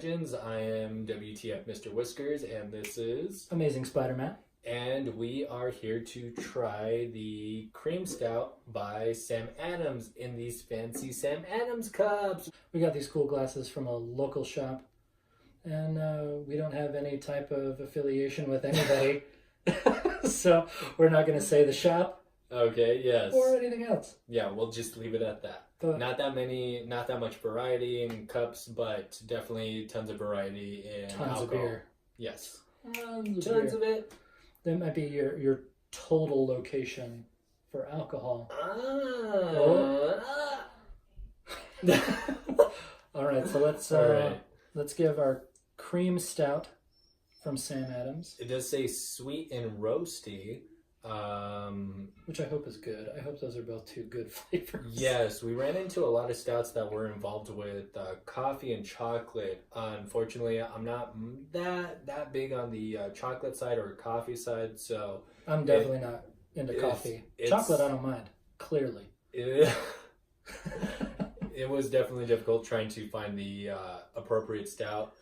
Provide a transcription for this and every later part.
Imagines. I am WTFMrWhiskers, and this is AmazingSpiderMatt. And we are here to try the cream stout by Sam Adams in these fancy Sam Adams cups. We got these cool glasses from a local shop, and we don't have any type of affiliation with anybody, so we're not going to say the shop. Okay, yes. Or anything else. Yeah, we'll just leave it at that. Not that much variety in cups, but definitely tons of variety in tons alcohol. Of beer. Yes. Tons of it. That might be your total location for alcohol. All right, so let's give our cream stout from Sam Adams. It does say sweet and roasty. Which I hope is good. I hope those are both two good flavors. Yes, we ran into a lot of stouts that were involved with coffee and chocolate. Unfortunately, I'm not that big on the chocolate side or coffee side, so I'm definitely not into coffee. Chocolate, I don't mind. Clearly, it was definitely difficult trying to find the appropriate stout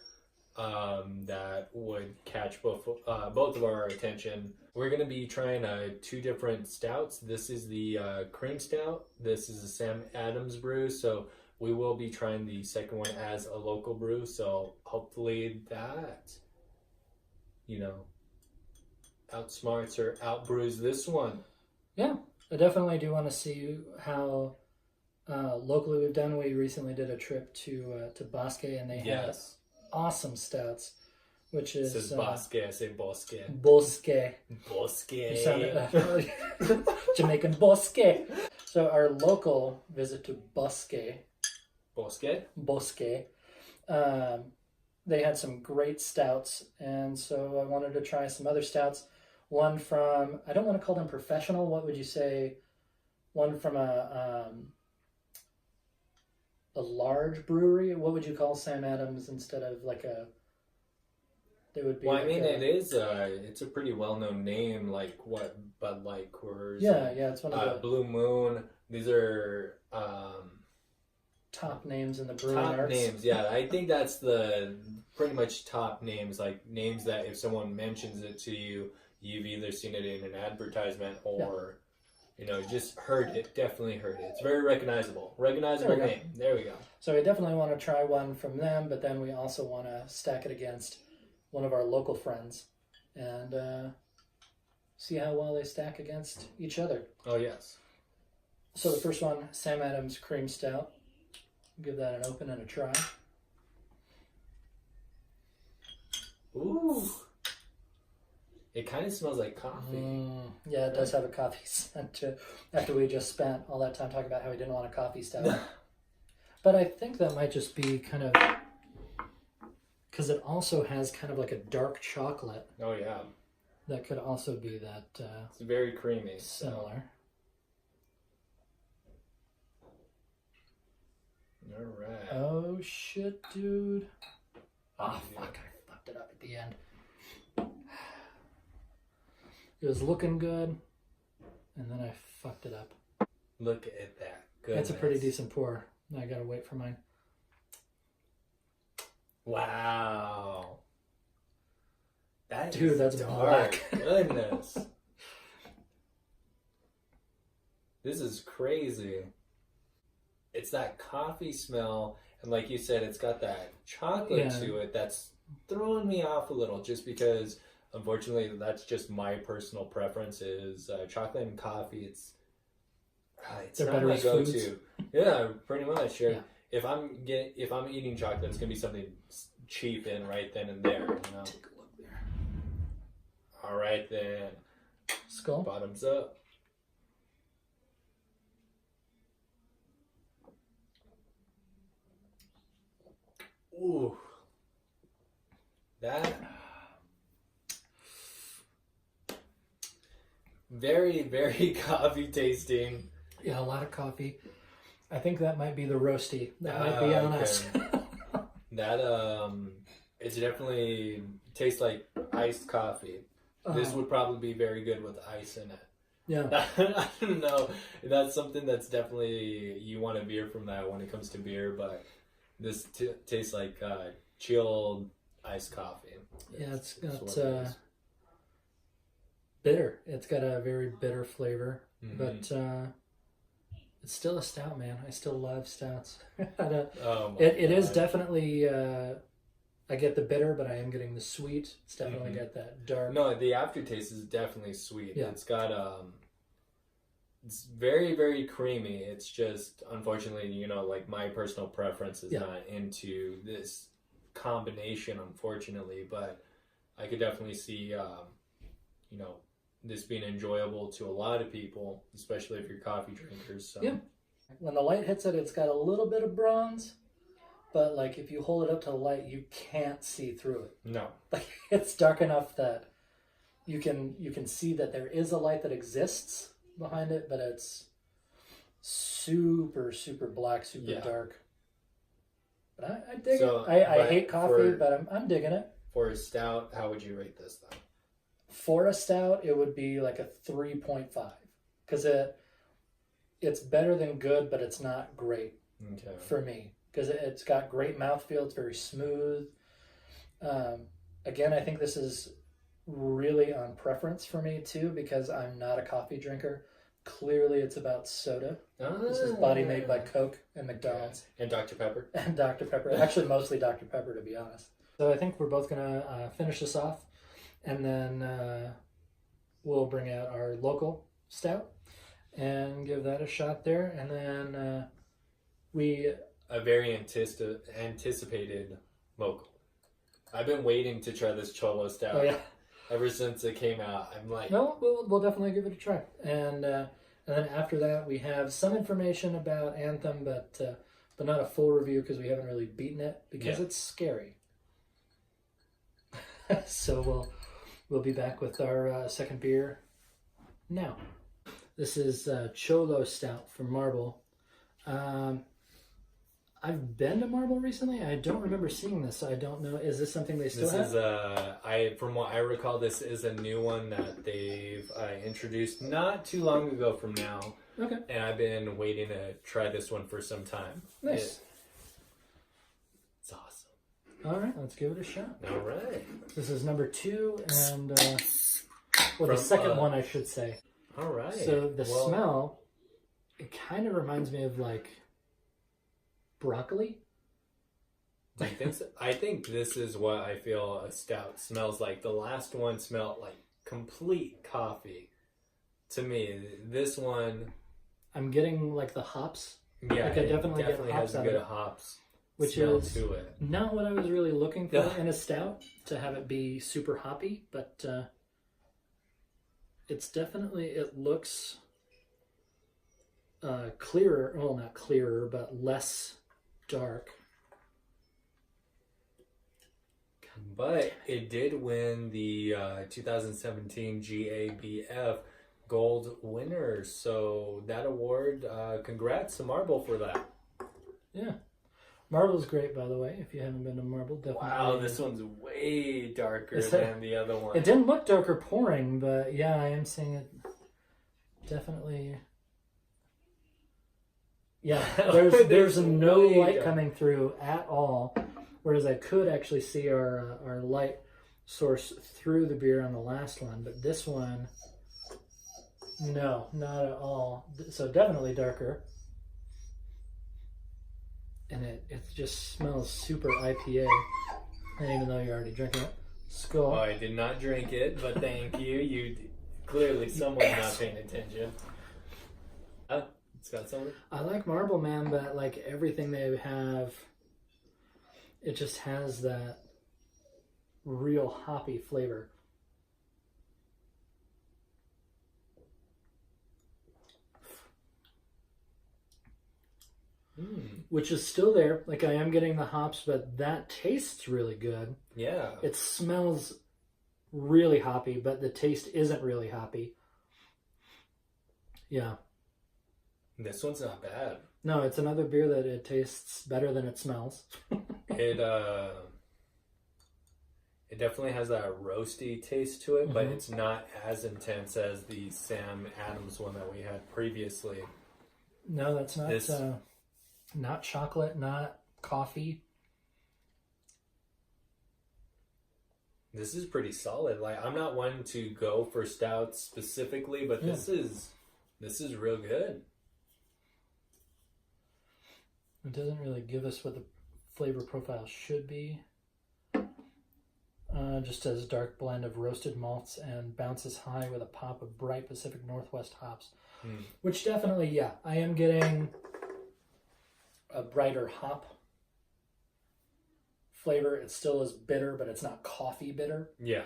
that would catch both of our attention. We're going to be trying two different stouts. This is the cream stout. This is a Sam Adams brew. So we will be trying the second one as a local brew. So hopefully that, outsmarts or outbrews this one. Yeah, I definitely do want to see how locally we've done. We recently did a trip to Bosque, and they had awesome stouts, which is... It says Bosque, I say Bosque. Bosque. Bosque. You sound Jamaican Bosque. So our local visit to Bosque. Bosque. They had some great stouts, and so I wanted to try some other stouts. One from, I don't want to call them professional, what would you say? One from a large brewery. What would you call Sam Adams instead of like a? They would be. Well, I mean, it is. It's a pretty well-known name, like what Bud Light, Coors. Yeah, it's one of the Blue Moon. These are top names in the brewing top arts. Names. Yeah, I think that's the pretty much top names, like names that if someone mentions it to you, you've either seen it in an advertisement or. Just heard it. Definitely heard it. It's very recognizable. Recognizable name. There we go. So we definitely want to try one from them, but then we also want to stack it against one of our local friends and see how well they stack against each other. Oh, yes. So the first one, Sam Adams Cream Stout. Give that an open and a try. Ooh. It kind of smells like coffee. Yeah, it does have a coffee scent to it, after we just spent all that time talking about how we didn't want a coffee stout. But I think that might just be kind of... Because it also has kind of like a dark chocolate. Oh, yeah. That could also be that... it's very creamy. Similar. All right. Oh, shit, dude. Oh, fuck. I fucked it up at the end. It was looking good, and then I fucked it up. Look at that. Goodness. That's a pretty decent pour. I gotta wait for mine. Wow. That's dark. Black. Goodness. This is crazy. It's that coffee smell, and like you said, it's got that chocolate to it that's throwing me off a little, just because... Unfortunately, that's just my personal preference. Is chocolate and coffee. It's not my go-to. Yeah, pretty much. Yeah. If I'm eating chocolate, it's gonna be something cheap and right then and there. Take a look there. All right then. Skull. Bottoms up. Ooh, that. Very, very coffee tasting. Yeah, a lot of coffee. I think that might be the roasty. That might be on us. That it definitely tastes like iced coffee. This would probably be very good with ice in it. Yeah. I don't know. That's something that's definitely, you want a beer from that when it comes to beer, but this tastes like chilled iced coffee. Yeah, it's That's what got it is. bitter. It's got a very bitter flavor, Mhm. but it's still a stout, man. I still love stouts. Oh my It is God. definitely. I get the bitter, but I am getting the sweet. It's definitely got that dark. No, the aftertaste is definitely sweet. Yeah. It's got it's very, very creamy. It's just, unfortunately, like my personal preference is Yeah. not into this combination, unfortunately, but I could definitely see, this being enjoyable to a lot of people, especially if you're coffee drinkers. So. Yeah. When the light hits it, it's got a little bit of bronze, but like if you hold it up to the light, you can't see through it. No. Like it's dark enough that you can see that there is a light that exists behind it, but it's super, super black, super dark. But I dig it. I hate coffee, but I'm digging it. For a stout, how would you rate this though? For a stout, it would be like a 3.5 because it's better than good, but it's not great for me because it's got great mouthfeel. It's very smooth. Again, I think this is really on preference for me too because I'm not a coffee drinker. Clearly, it's about soda. This is body made by Coke and McDonald's. And Dr. Pepper. And Dr. Pepper. Actually, mostly Dr. Pepper, to be honest. So I think we're both going to finish this off. And then we'll bring out our local stout and give that a shot there. And then a very anticipated local. I've been waiting to try this Cholo Stout. Oh, yeah. Ever since it came out. I'm like... No, we'll definitely give it a try. And then after that, we have some information about Anthem, but not a full review because we haven't really beaten it because it's scary. So we'll be back with our second beer now. This is Cholo Stout from Marble. I've been to Marble recently. I don't remember seeing this, so I don't know. Is this something they still have? This is from what I recall, this is a new one that they've introduced not too long ago from now. Okay. And I've been waiting to try this one for some time. Nice. It's awesome. All right, let's give it a shot. All right. This is number 2, and the second one, I should say. All right. So the smell, it kind of reminds me of like broccoli. Do you think so? I think this is what I feel a stout smells like. The last one smelled like complete coffee. To me, this one, I'm getting like the hops. Yeah, like I definitely get hops has a good hops, which smell is to it. Not what I was really looking for in a stout, to have it be super hoppy, but it's definitely, it looks clearer. Well, not clearer, but less dark. But it did win the 2017 GABF Gold winner. So that award, congrats to Marble for that. Yeah. Marble's great, by the way. If you haven't been to Marble, definitely. Wow, this one's way darker than the other one. It didn't look darker pouring, but yeah, I am seeing it definitely. Yeah, there's no light coming through at all. Whereas I could actually see our light source through the beer on the last one, but this one, no, not at all. So definitely darker. And it just smells super IPA. And even though you're already drinking it. Skull. Oh, I did not drink it, but thank you. You clearly someone's not paying attention. It's got something. I like Marble, man, but like everything they have, it just has that real hoppy flavor. Which is still there. Like I am getting the hops, but that tastes really good. Yeah. It smells really hoppy, but the taste isn't really hoppy. Yeah. This one's not bad. No, it's another beer that it tastes better than it smells. It definitely has that roasty taste to it, but it's not as intense as the Sam Adams one that we had previously. No, that's not not chocolate, not coffee. This is pretty solid. Like, I'm not one to go for stouts specifically, but this is real good. It doesn't really give us what the flavor profile should be. Just as dark blend of roasted malts and bounces high with a pop of bright Pacific Northwest hops. Which definitely, yeah, I am getting a brighter hop flavor. It still is bitter, but it's not coffee bitter. Yeah.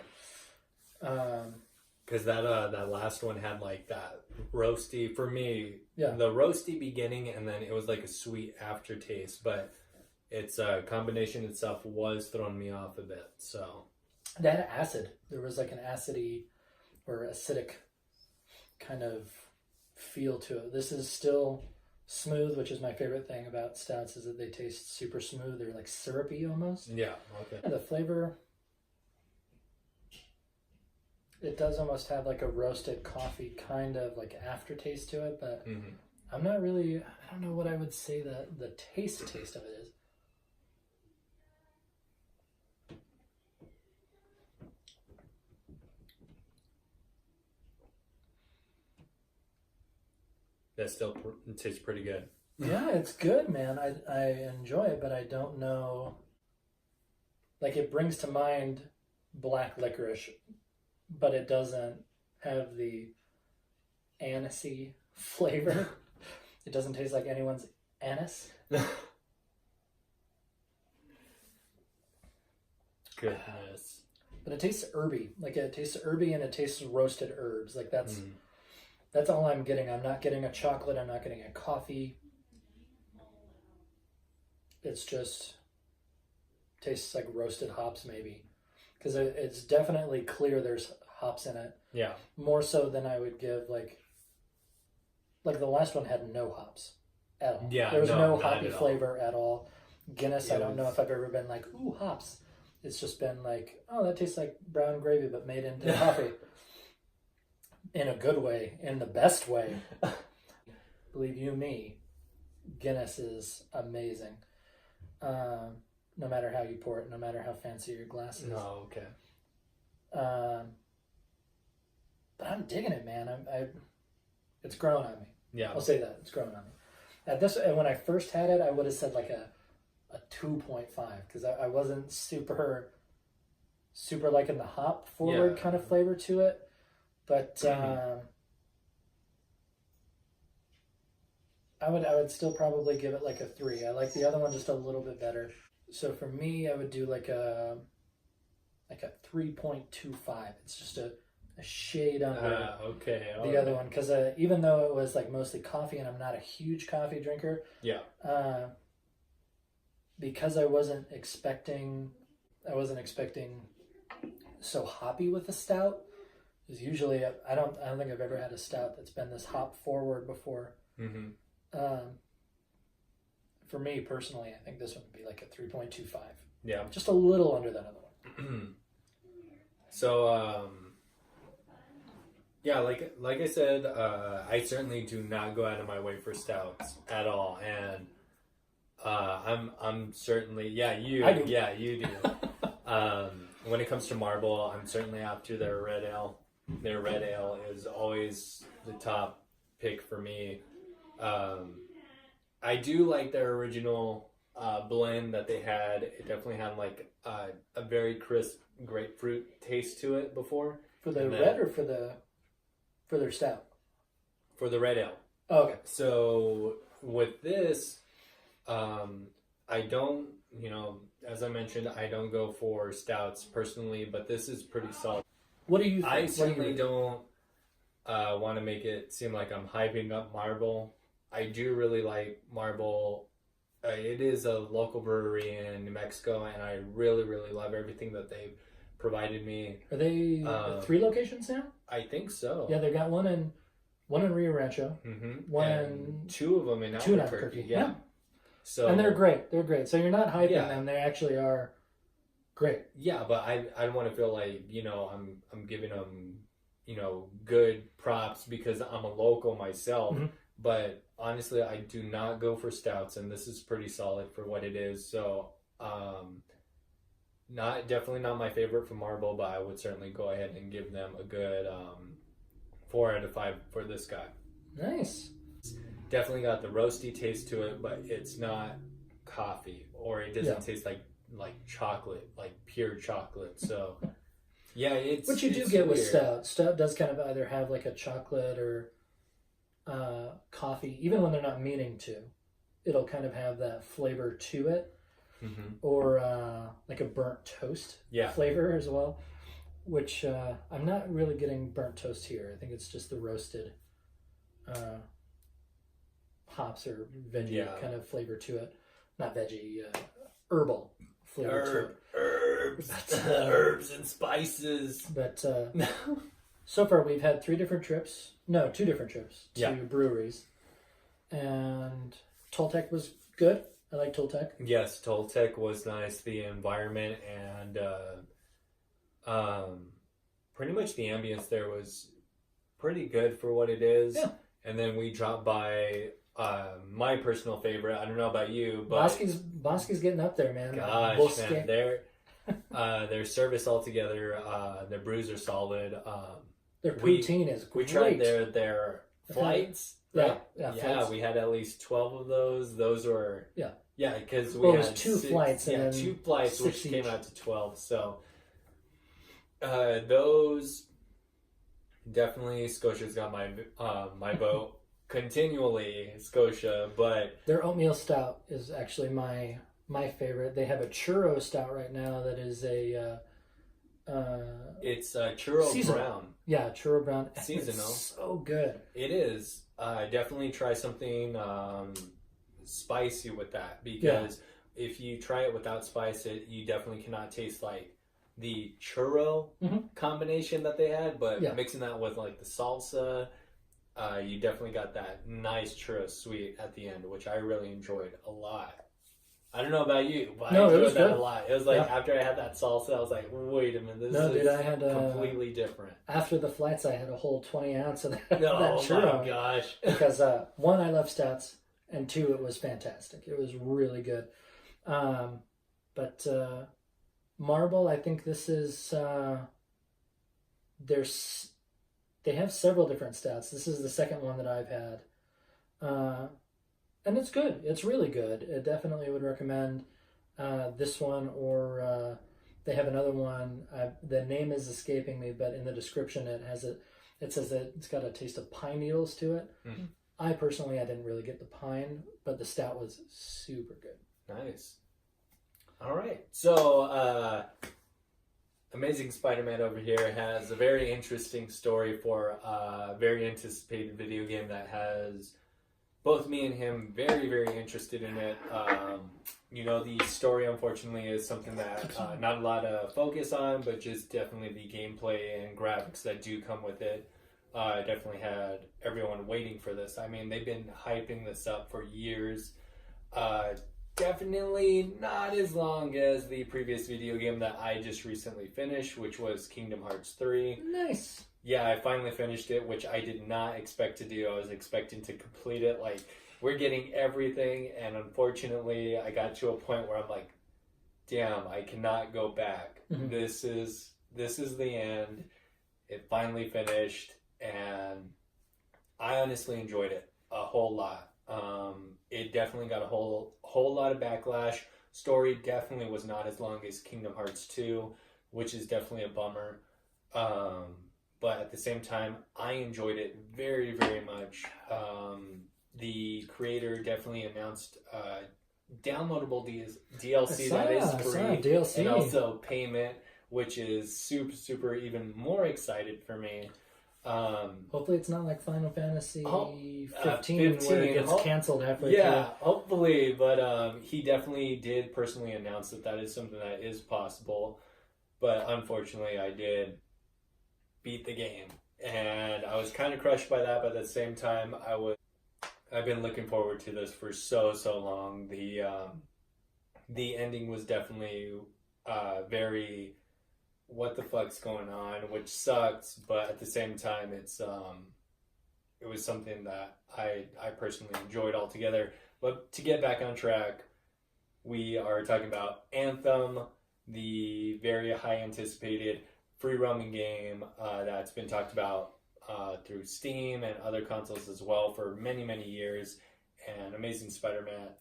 Because that last one had like that roasty, for me, the roasty beginning, and then it was like a sweet aftertaste, but its combination itself was throwing me off a bit, so. That acid. There was like an acidy or acidic kind of feel to it. This is still smooth, which is my favorite thing about stouts, is that they taste super smooth. They're like syrupy almost. Yeah, okay. And the flavor, it does almost have like a roasted coffee kind of like aftertaste to it, but I'm not really, I don't know what I would say that the taste of it is. That still tastes pretty good. Yeah, it's good, man. I enjoy it, but I don't know. Like, it brings to mind black licorice, but it doesn't have the anisey flavor. It doesn't taste like anyone's anise. Goodness. But it tastes herby. Like, it tastes herby and it tastes roasted herbs. Like, that's all I'm getting. I'm not getting a chocolate. I'm not getting a coffee. It's just tastes like roasted hops, maybe. Because it's definitely clear there's hops in it. Yeah. More so than I would give, like the last one had no hops at all. Yeah, there was no hoppy at flavor at all. Guinness, I don't know if I've ever been like, ooh, hops. It's just been like, oh, that tastes like brown gravy, but made into coffee. In a good way, in the best way. Believe you me, Guinness is amazing. No matter how you pour it, no matter how fancy your glass is. Oh, okay. But I'm digging it, man. It's growing on me. Yeah. I'll say that. It's growing on me. And when I first had it, I would have said like a 2.5, because I wasn't super liking the hop forward kind of flavor to it. But I would still probably give it like a 3. I like the other one just a little bit better. So for me, I would do like a 3.25. It's just a shade under the other one, because even though it was like mostly coffee, and I'm not a huge coffee drinker, because I wasn't expecting so hoppy with a stout. Because usually I don't think I've ever had a stout that's been this hop forward before. For me personally, I think this one would be like a 3.25. Yeah, just a little under that other one. So yeah, like I said, I certainly do not go out of my way for stouts at all, and I'm certainly you do. When it comes to Marble, I'm certainly after their red ale. Their red ale is always the top pick for me. I do like their original blend that they had. It definitely had like a very crisp grapefruit taste to it before. For the red or for their stout? For the red ale. Oh, okay. So with this, I don't, as I mentioned, I don't go for stouts personally, but this is pretty solid. What do you think? I certainly don't want to make it seem like I'm hyping up Marble. I do really like Marble. It is a local brewery in New Mexico, and I really, really love everything that they've provided me. Are they 3 locations now? I think so. Yeah, they've got one in Rio Rancho. And 2 of them in Albuquerque. Yeah. So, and they're great. They're great. So you're not hyping them. They actually are great. Yeah, but I don't want to feel like, I'm giving them, good props because I'm a local myself. But honestly, I do not go for stouts, and this is pretty solid for what it is. So definitely not my favorite from Marble, but I would certainly go ahead and give them a good 4 out of 5 for this guy. Nice. Definitely got the roasty taste to it, but it's not coffee, or it doesn't taste like chocolate, like pure chocolate. So yeah, it's what you do get weird with Stout. Stout does kind of either have like a chocolate or coffee, even when they're not meaning to. It'll kind of have that flavor to it, or like a burnt toast flavor as well. Which I'm not really getting burnt toast here. I think it's just the roasted hops or veggie kind of flavor to it. Not veggie, herbal flavor to it. Herbs and spices. But so far we've had 2 different trips to breweries. And Toltec was good. I like Toltec. Yes, Toltec was nice. The environment and pretty much the ambience there was pretty good for what it is. Yeah. And then we dropped by my personal favorite. I don't know about you, but Bosky's getting up there, man. Gosh, man, their service altogether, their brews are solid. Their poutine is great. We tried their flights. Right? Yeah, flights. We had at least 12 of those. Those were because we had 2 flights. Yeah, 2 flights, which came out to 12. So those definitely Scotia's got my vote continually, Scotia, but their oatmeal stout is actually my favorite. They have a churro stout right now that is it's churro seasonal. Brown. Yeah, churro brown. Seasonal. It's so good. It is. Definitely try something spicy with that, because if you try it without spice, you definitely cannot taste like the churro combination that they had, but mixing that with like the salsa, you definitely got that nice churro sweet at the end, which I really enjoyed a lot. I don't know about you, but I enjoyed that a lot. It was like after I had that salsa, I was like, wait a minute, this is completely different. After the flights, I had a whole 20 ounce of that, that churro. Oh my gosh. Because 1, I love stouts, and 2, it was fantastic. It was really good. But Marble, I think this is they have several different stouts. This is the second one that I've had. And it's good. It's really good. I definitely would recommend this one, or they have another one. The name is escaping me, but in the description it says that it's got a taste of pine needles to it. Mm-hmm. I didn't really get the pine, but the stout was super good. Nice. All right. So Amazing Spider-Matt over here has a very interesting story for a very anticipated video game that has both me and him very, very interested in it. The story, unfortunately, is something that not a lot of focus on, but just definitely the gameplay and graphics that do come with it. Definitely had everyone waiting for this. I mean, they've been hyping this up for years. Definitely not as long as the previous video game that I just recently finished, which was Kingdom Hearts 3. Nice. Yeah, I finally finished it, which I did not expect to do. I was expecting to complete it. Like, we're getting everything, and unfortunately, I got to a point where I'm like, damn, I cannot go back. Mm-hmm. This is the end. It finally finished, and I honestly enjoyed it a whole lot. It definitely got a whole lot of backlash. Story definitely was not as long as Kingdom Hearts 2, which is definitely a bummer. But at the same time, I enjoyed it very, very much. The creator definitely announced downloadable DLC that is free, DLC. And also payment, which is super, super even more excited for me. Hopefully it's not like Final Fantasy 15 where it gets canceled halfway through. Yeah, hopefully. But he definitely did personally announce that is something that is possible. But unfortunately, I did beat the game, and I was kind of crushed by that, but at the same time I've been looking forward to this for so long. The ending was definitely very what the fuck's going on, which sucks, but at the same time it was something that I personally enjoyed altogether. But to get back on track, we are talking about Anthem, the the very high anticipated free roaming game that's been talked about through Steam and other consoles as well for many, many years. And Amazing Spider-Matt,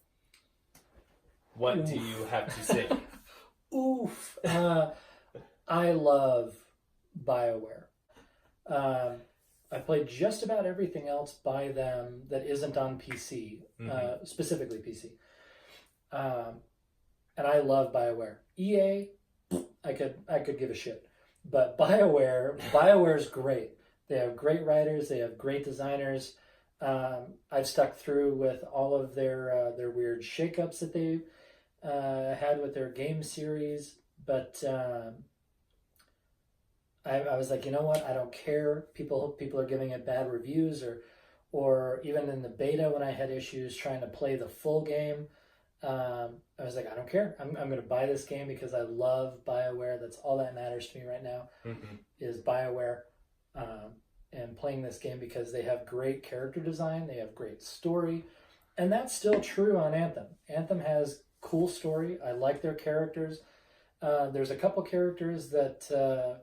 what do you have to say? Oof. I love BioWare. I played just about everything else by them that isn't on PC, specifically PC. And I love BioWare. EA, I could give a shit. But BioWare's great. They have great writers. They have great designers. I've stuck through with all of their weird shakeups that they had with their game series. But I was like, you know what? I don't care. People are giving it bad reviews, or even in the beta when I had issues trying to play the full game. I was like, I don't care. I'm going to buy this game because I love BioWare. That's all that matters to me right now is BioWare. And playing this game because they have great character design. They have great story. And that's still true on Anthem. Anthem has cool story. I like their characters. There's a couple characters that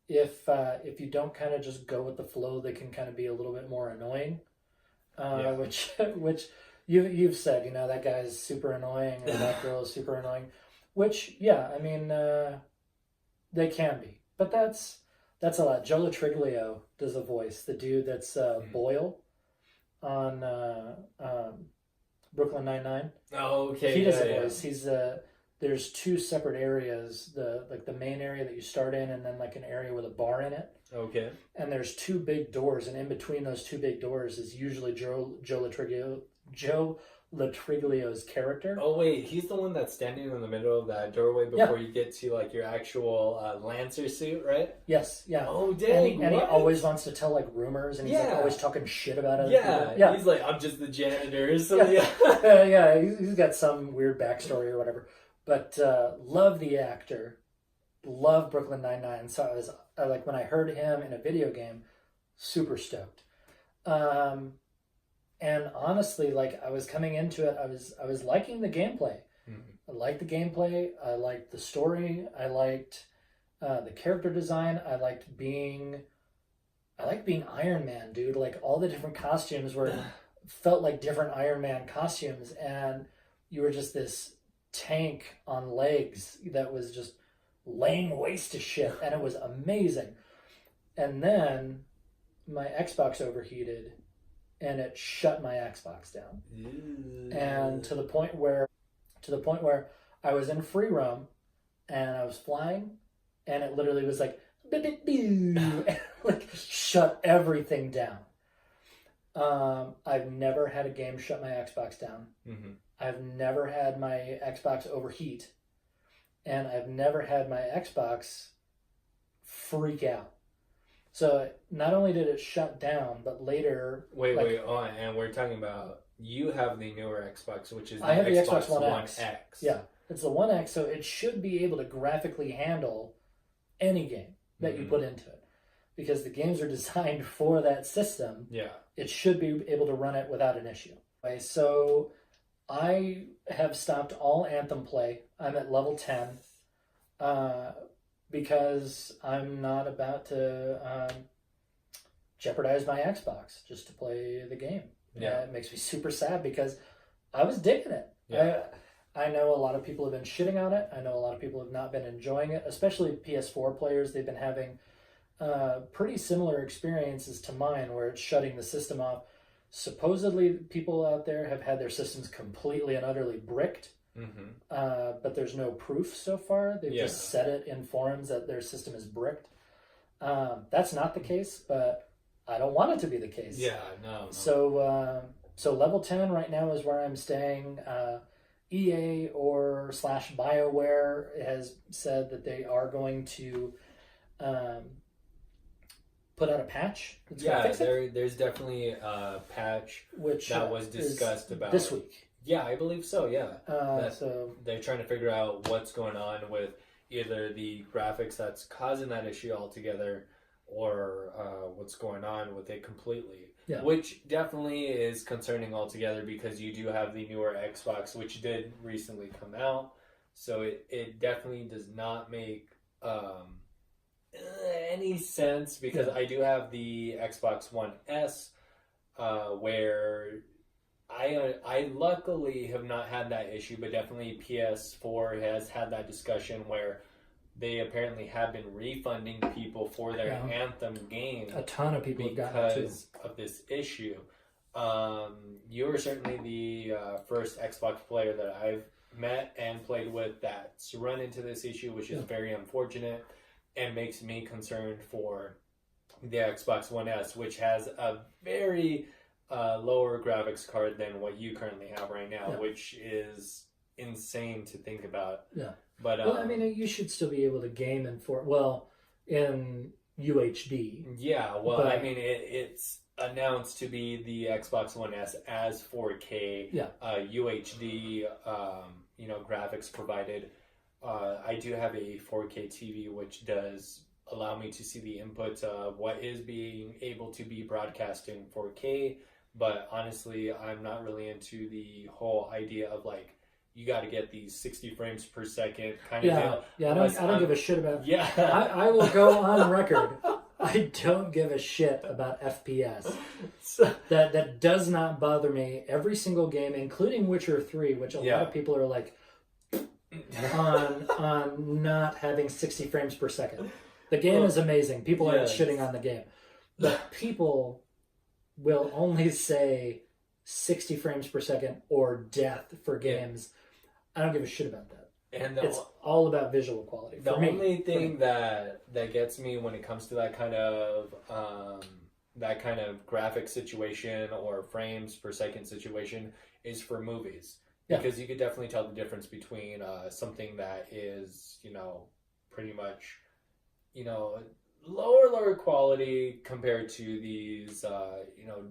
if you don't kind of just go with the flow, they can kind of be a little bit more annoying. Which you've said, you know, that guy's super annoying or that girl is super annoying. Which, yeah, I mean, they can be. But that's a lot. Joe Latriglio does a voice. The dude that's Boyle on Brooklyn Nine-Nine. Oh, okay. He does a voice. He's there's two separate areas. The main area that you start in, and then like an area with a bar in it. Okay. And there's two big doors, and in between those two big doors is usually Joe Latriglio's character. Oh wait, he's the one that's standing in the middle of that doorway before you get to like your actual Lancer suit, right? Yes, yeah. Oh dang! And he always wants to tell like rumors, and he's like always talking shit about other people. Yeah, he's like, I'm just the janitor. So he's got some weird backstory or whatever. But love the actor, love Brooklyn Nine-Nine. So I like when I heard him in a video game, super stoked. And honestly, like I was coming into it, I was liking the gameplay. I liked the gameplay. I liked the story. I liked the character design. I liked being Iron Man, dude. Like all the different costumes felt like different Iron Man costumes, and you were just this tank on legs that was just laying waste to shit, and it was amazing. And then my Xbox overheated, and it shut my Xbox down. And to the point where I was in free roam, and I was flying, and it literally was like, and like shut everything down. I've never had a game shut my Xbox down. I've never had my Xbox overheat, and I've never had my Xbox freak out. So not only did it shut down, but later... Wait, and we're talking about, you have the newer Xbox, which is the Xbox One X. Yeah, it's the One X, so it should be able to graphically handle any game that you put into it. Because the games are designed for that system. Yeah. It should be able to run it without an issue. Okay, so I have stopped all Anthem play. I'm at level 10. Because I'm not about to jeopardize my Xbox just to play the game. Yeah, it makes me super sad because I was digging it. Yeah. I know a lot of people have been shitting on it. I know a lot of people have not been enjoying it, especially PS4 players. They've been having pretty similar experiences to mine where it's shutting the system off. Supposedly, people out there have had their systems completely and utterly bricked. But there's no proof so far. They've just said it in forums that their system is bricked. That's not the case, but I don't want it to be the case. Yeah, no. So level 10 right now is where I'm staying. EA or /BioWare has said that they are going to put out a patch. There's definitely a patch that was discussed about this week. Yeah, I believe so, yeah. So they're trying to figure out what's going on with either the graphics that's causing that issue altogether or what's going on with it completely. Yeah. Which definitely is concerning altogether because you do have the newer Xbox, which did recently come out. So it definitely does not make any sense, because I do have the Xbox One S, where I luckily have not had that issue, but definitely PS4 has had that discussion where they apparently have been refunding people for their Anthem game. A ton of people have gotten it too. Because of this issue. You were certainly the first Xbox player that I've met and played with that's run into this issue, which is very unfortunate and makes me concerned for the Xbox One S, which has a very lower graphics card than what you currently have right now, which is insane to think about. Yeah. But well, I mean, you should still be able to game in in UHD. Yeah, well, but, I mean, it's announced to be the Xbox One S as 4K, UHD, graphics provided. I do have a 4K TV, which does allow me to see the input of what is being able to be broadcast in 4K. But honestly, I'm not really into the whole idea of like, you got to get these 60 frames per second kind of deal. Yeah, I don't give a shit about. Yeah, I will go on record. I don't give a shit about FPS. That does not bother me. Every single game, including Witcher 3, which a lot of people are like on not having 60 frames per second. The game is amazing. People aren't shitting on the game, but people will only say 60 frames per second or death for games. I don't give a shit about that. And it's all about visual quality. The only thing that gets me when it comes to that kind of graphic situation or frames per second situation is for movies. Because you could definitely tell the difference between something that is, pretty much, lower quality compared to these,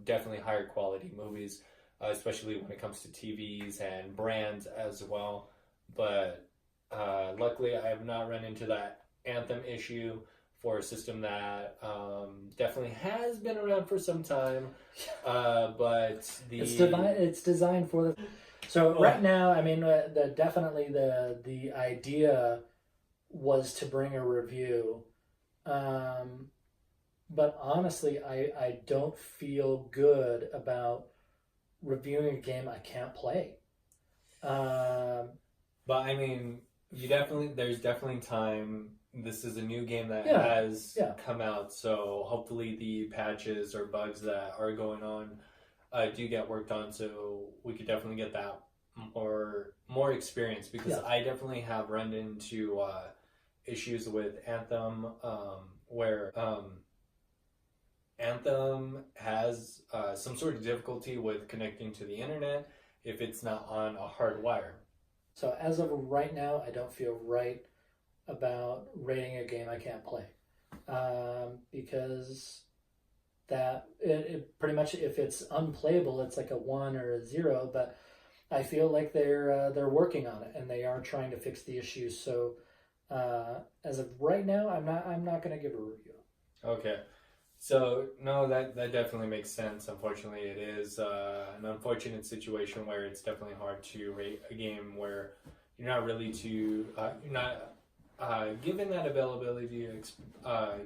definitely higher quality movies, especially when it comes to TVs and brands as well. But luckily, I have not run into that Anthem issue for a system that definitely has been around for some time. But it's designed for the. So right now, I mean, definitely the idea was to bring a review, but honestly, I don't feel good about reviewing a game I can't play. But I mean, there's definitely time. This is a new game that has come out, so hopefully the patches or bugs that are going on do get worked on, so we could definitely get that more experience, because I definitely have run into issues with Anthem, where Anthem has some sort of difficulty with connecting to the internet if it's not on a hard wire. So as of right now, I don't feel right about rating a game I can't play, because that it pretty much, if it's unplayable, it's like a 1 or a 0. But I feel like they're working on it and they are trying to fix the issues. So as of right now, I'm not going to give a review. Okay. So no, that definitely makes sense. Unfortunately, it is an unfortunate situation where it's definitely hard to rate a game where you're not really you're not given that availability to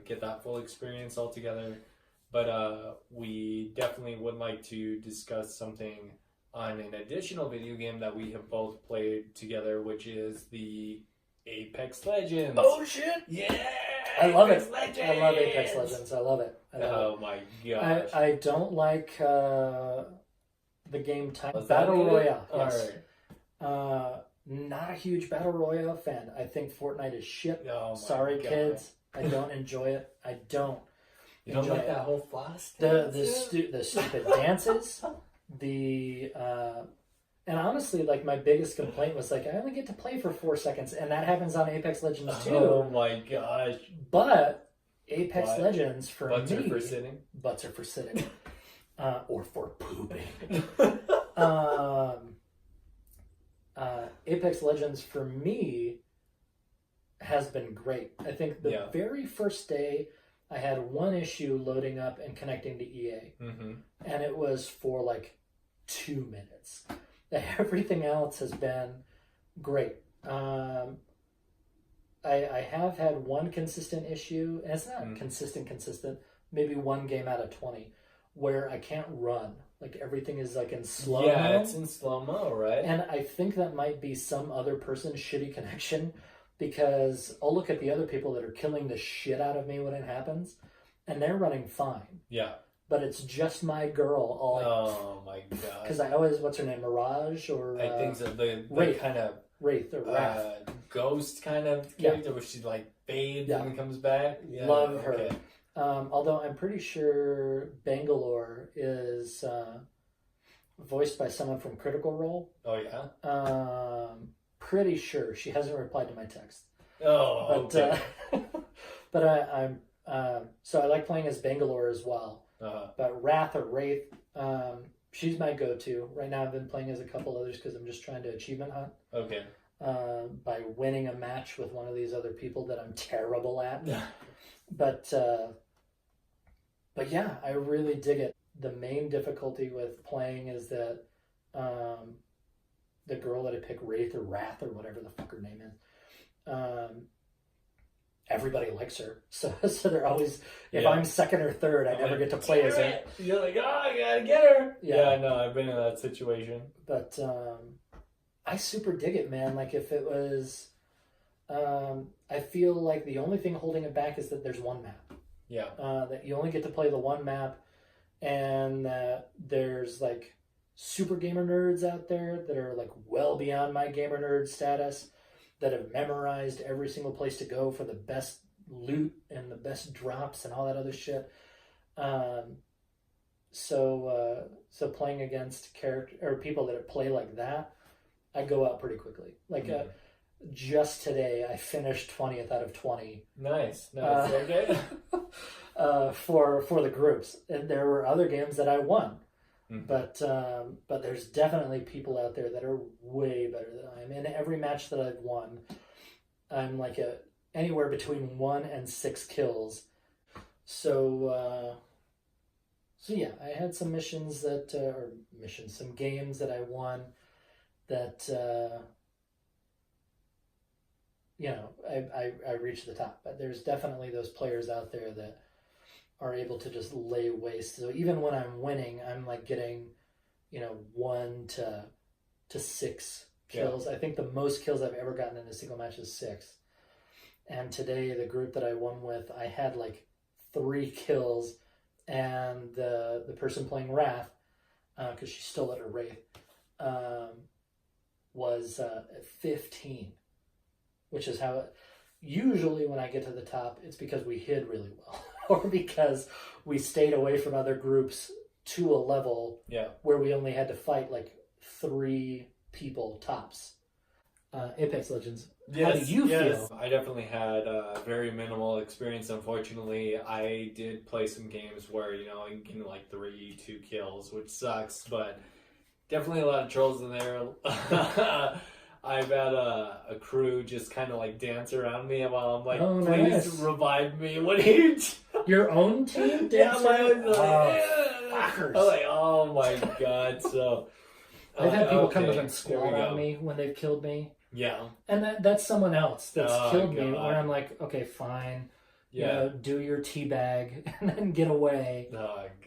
get that full experience altogether. But we definitely would like to discuss something on an additional video game that we have both played together, which is the Apex Legends. Oh shit! Yeah! I love it. I love Apex Legends. I love it. Oh my gosh. I don't like the game type. Battle Royale. Yes. Right. Not a huge Battle Royale fan. I think Fortnite is shit. Oh, sorry, kids. I don't enjoy it. I don't. You don't like that whole floss? The stupid dances. And honestly, like, my biggest complaint was, like, I only get to play for 4 seconds, and that happens on Apex Legends too. Oh my gosh. But Apex Legends, for me... Butts are for sitting? Butts are for sitting. Or for pooping. Apex Legends, for me, has been great. I think the very first day, I had one issue loading up and connecting to EA. Mm-hmm. And it was for, 2 minutes. Everything else has been great. I have had one consistent issue, and it's not consistent, maybe one game out of 20, where I can't run. Like, everything is like in slow-mo. Yeah, it's in slow-mo, right? And I think that might be some other person's shitty connection, because I'll look at the other people that are killing the shit out of me when it happens, and they're running fine. Yeah. But it's just my girl. Oh my god. Because I always, what's her name, Mirage or... I think so. The Wraith. kind of... Wraith or Wrath. Ghost kind of character where she like fades and comes back. Yeah, love her. Although I'm pretty sure Bangalore is voiced by someone from Critical Role. Oh yeah. Pretty sure she hasn't replied to my text. Oh, but okay. but I'm so I like playing as Bangalore as well. But Wrath or Wraith, she's my go-to. Right now I've been playing as a couple others because I'm just trying to achievement hunt. Okay. By winning a match with one of these other people that I'm terrible at. But yeah, I really dig it. The main difficulty with playing is that the girl that I pick, Wraith or Wrath or whatever the fuck her name is, everybody likes her. So they're always, if I'm second or third, I never get to play as her. You're like, oh, I gotta get her. Yeah, no, I've been in that situation. But I super dig it, man. Like, if it was, I feel like the only thing holding it back is that there's one map. Yeah. That you only get to play the one map, and that there's like super gamer nerds out there that are like well beyond my gamer nerd status, that have memorized every single place to go for the best loot and the best drops and all that other shit. So playing against character or people that play like that, I go out pretty quickly. Like just today, I finished 20th out of 20. Nice. Okay. For the groups, and there were other games that I won. But there's definitely people out there that are way better than I am. In every match that I've won, I'm like anywhere between 1 and 6 kills. So yeah, I had some missions some games that I won that I reached the top. But there's definitely those players out there that are able to just lay waste. So even when I'm winning, I'm like getting, 1 to 6 kills. Yeah. I think the most kills I've ever gotten in a single match is 6. And today, the group that I won with, I had like 3 kills, and the person playing Wrath, because she still let her Wraith, was 15, which is how usually when I get to the top, it's because we hid really well. Or because we stayed away from other groups to a level where we only had to fight like 3 people tops. Apex Legends, how do you feel? I definitely had a very minimal experience. Unfortunately, I did play some games where, I'm getting like 2 kills, which sucks, but definitely a lot of trolls in there. I've had a crew just kind of like dance around me while I'm like, please revive me. What are you doing? Your own team? Yeah, my own. I'm like, oh my god. So I've had people come up and squat on me when they've killed me. Yeah. And that's someone else that's killed me, where I'm like, okay, fine. Do your teabag and then get away.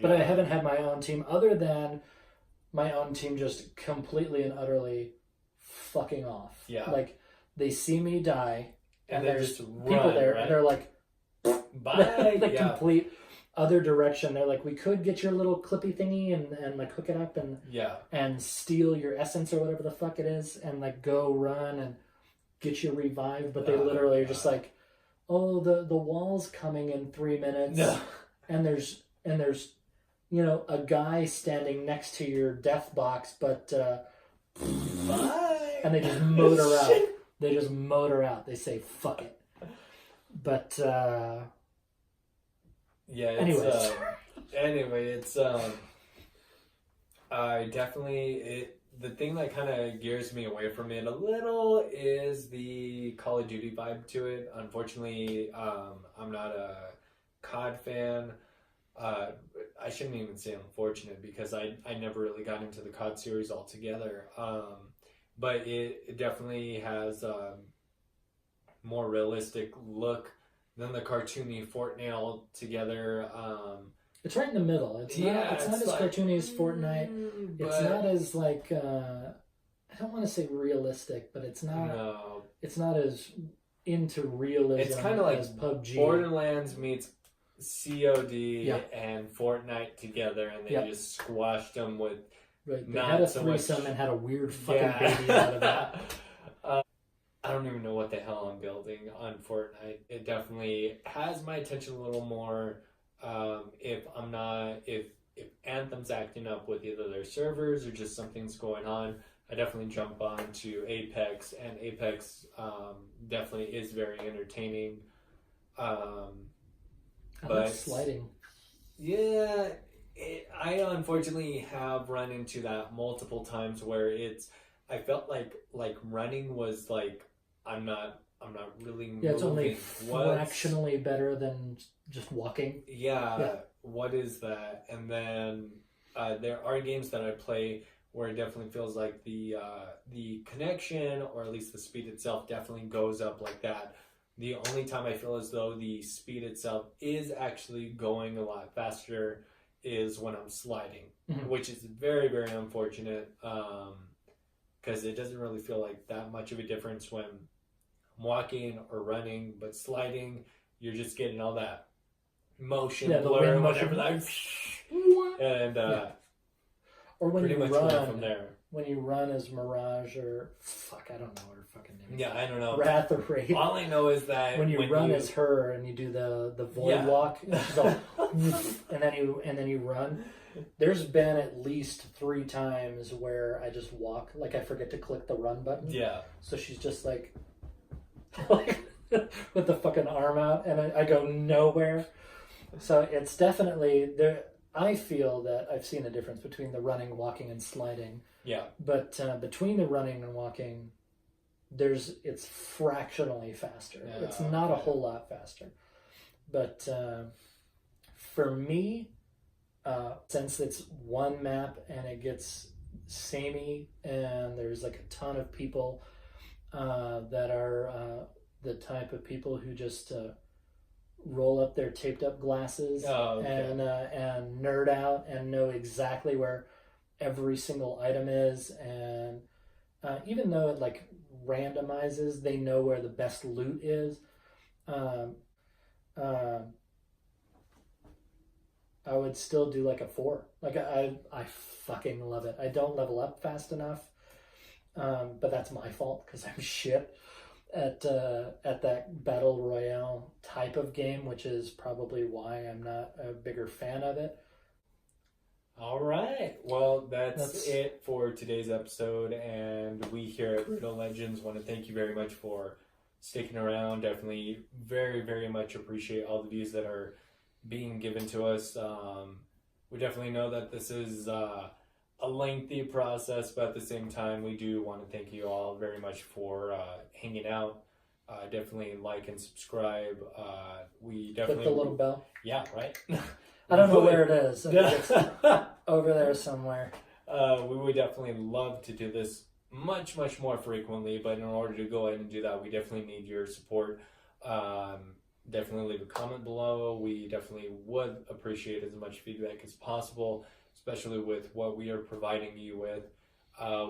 But I haven't had my own team, other than my own team just completely and utterly fucking off. Yeah. Like, they see me die, and there's just people there, right? And they're like, bye. The complete other direction. They're like, we could get your little clippy thingy and like hook it up and steal your essence or whatever the fuck it is, and like go run and get you revived. But they literally are just like, oh, the wall's coming in 3 minutes, and there's a guy standing next to your death box, but bye. And they just motor out. They just motor out. They say, fuck it. But, anyways. Anyway, it's, I definitely, the thing that kind of gears me away from it a little is the Call of Duty vibe to it. Unfortunately, I'm not a COD fan. I shouldn't even say unfortunate, because I never really got into the COD series altogether. but it definitely has a more realistic look than the cartoony Fortnite together. It's right in the middle. It's not as like, cartoony as Fortnite. It's not as like I don't want to say realistic, but it's not. No. It's not as into realism. It's kind of like PUBG. Borderlands meets COD and Fortnite together, and they just squashed them with. Right. They had a threesome and had a weird fucking baby out of that. I don't even know what the hell I'm building on Fortnite. It definitely has my attention a little more. If Anthem's acting up with either their servers or just something's going on, I definitely jump on to Apex, and Apex definitely is very entertaining. I like sliding. Yeah, I unfortunately have run into that multiple times where I felt like running was like I'm not really moving. Yeah, it's only fractionally better than just walking. Yeah, what is that? And then there are games that I play where it definitely feels like the connection, or at least the speed itself, definitely goes up like that. The only time I feel as though the speed itself is actually going a lot faster is when I'm sliding, which is very, very unfortunate, because it doesn't really feel like that much of a difference when I'm walking or running, but sliding, you're just getting all that motion blur, whatever that, and or when pretty you much run from there. When you run as Mirage or fuck, I don't know what her fucking name is. Yeah, I don't know. Wrath or Wraith. All I know is that when you run as her and you do the void walk, and then you run. There's been at least 3 times where I just walk, like I forget to click the run button. Yeah. So she's just like with the fucking arm out, and I go nowhere. So it's definitely there. I feel that I've seen a difference between the running, walking, and sliding. Yeah. But between the running and walking, it's fractionally faster. Yeah, it's not a whole lot faster. But for me, since it's one map and it gets samey, and there's like a ton of people that are the type of people who just roll up their taped up glasses and nerd out and know exactly where every single item is, and even though it like randomizes, they know where the best loot is. I would still do like a 4. Like I fucking love it. I don't level up fast enough, but that's my fault because I'm shit at that battle royale type of game, which is probably why I'm not a bigger fan of it. All right. Well, that's it for today's episode, and we here at Brutal Legends want to thank you very much for sticking around. Definitely very, very much appreciate all the views that are being given to us. We definitely know that this is a lengthy process, but at the same time, we do want to thank you all very much for hanging out. Definitely like and subscribe. We definitely click the little bell. Yeah, right. I don't know where it is. It's over there somewhere. We would definitely love to do this much, much more frequently, but in order to go ahead and do that, we definitely need your support. Definitely leave a comment below. We definitely would appreciate as much feedback as possible, especially with what we are providing you with.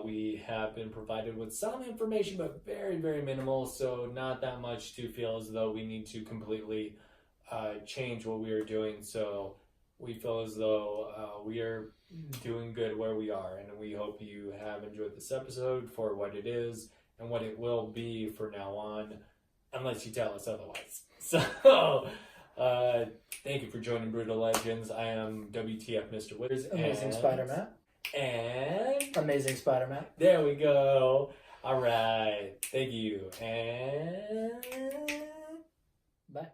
We have been provided with some information, but very, very minimal, so not that much to feel as though we need to completely change what we are doing. So we feel as though we are doing good where we are, and we hope you have enjoyed this episode for what it is and what it will be for now on, unless you tell us otherwise. So, thank you for joining Brutal Legends. I am WTFMrWhiskers Amazing Spider-Matt. And Amazing Spider-Matt. There we go. All right. Thank you. And bye.